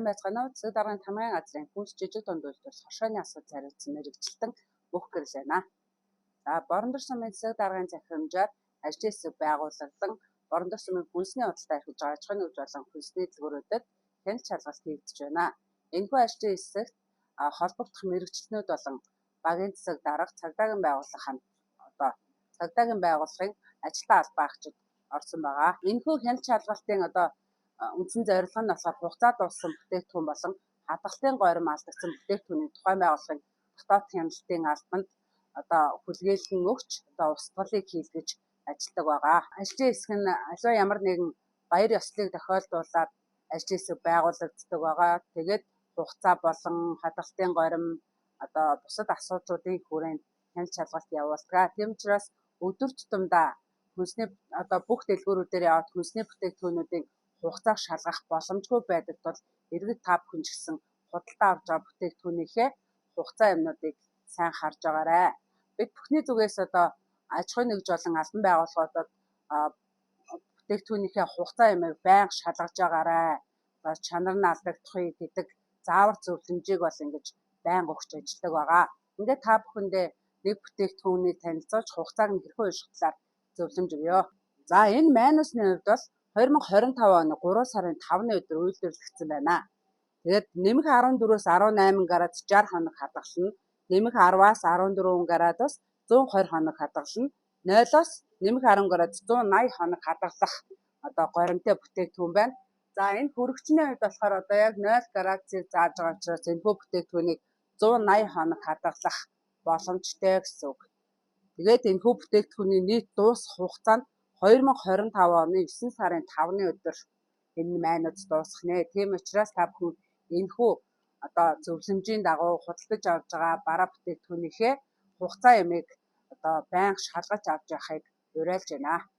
байцгаана уу? Засаг даргын тамгын газрын хүнс жижиг дунд үйлдвэрлэл хоршооны асуудал хариуцсан мэрэгчлэлтэн бүх гэрэл байна. За Борондор сумын засаг даргын захирамжаар ажлын хэсэг байгуулагдсан Борондор сумын хүнсний худалдаа эрхэлж байгаа аж ахуйн нэгж болон хүнсний дэлгүүрүүдэд хяналт шалгалт хийгдэж байна. Энэхүү ажлын хэсэгт холбогдох мэрэгчлэнүүд болон багийн засаг дарга цагдаагийн байгууллагын ажилтан албаагчид орсон байгаа. Энэхүү хяналт шалгалтын үндсэн зорилго нь болохоор хугацаа дууссан бүтээгдэхүүн болон хадгалтын горим алдагдсан бүтээгдэхүүний тухайн байгууллагын дотоод хяналтын албанд хүлээлгэн өгч устгалыг хийлгэж ажилладаг байгаа. Ажлын хэсэг нь аливаа ямар нэгэн баяр ёслолыг тохиолдуулаад ажлын хэсэг байгуулагддаг байгаа. Тэгээд хугацаа болон хадгалтын горим бусад асуудлуудын хүрээнд хяналт шалгалт явуулдаг. Тийм учраас өдөр тутамдаа хүнсний бүх дэлгүүрүүдээр яваад хүнсний бүтээгдэхүүнүүдийн хугацааг шалгах боломжгүй байдаг тул иргэд та бүхэн ч гэсэн худалдаа авч байгаа бүтээгдэхүүнийхээ хугацаа юмнуудыг сайн харж байгаарай. Бид бүхний зүгээс аж ахуйн нэгж болон албан байгууллагуудад бүтээгдэхүүнийхээ хугацаа юмыг байнга шалгаж байгаарай. Чанар нь алдагдахгүй гэдэг заавар зөвлөмжийг бол ингэж байнга өгч ажилладаг байгаа. Ингээд та бүхэндээ нэг бүтээгдэхүүнийг танилцуулж хугацааг нь хэрхэн унших талаар зөвлөмж өгье. За энэ майнусны хувьд бол 2025 оны 3 сарын 5-ны өдөр үйлдвэрлэгдсэн байна. Тэгээд нэмэх 14-өөс 18 градус 60 хоног хадгална. Нэмэх 10-аас 14 градус 120 хоног хадгална. 0-оос нэмэх 10 градус 180 хоног хадгалах горимтой бүтээгдэхүүн байна. За энэ хүрэгчний хувьд болохоор яг 0 градусыг зааж байгаа учраас энэхүү бүтээгдэхүүнийг 180 хоног хадгалах боломжтой гэсэн үг. Тэгээд энэхүү бүтээгдэхүүний нийт дуусах хугацаа нь 2025 оны 9 сарын 5-ны өдөр энэ майнууд дуусах нэ. Тийм учраас та бүхэн энэхүү зөвлөмжийн дагуу худалдаж авж байгаа бараа бүтээгдэхүүнийхээ хугацаа ямыг байнга шалгаж авч явахыг уриалж байна.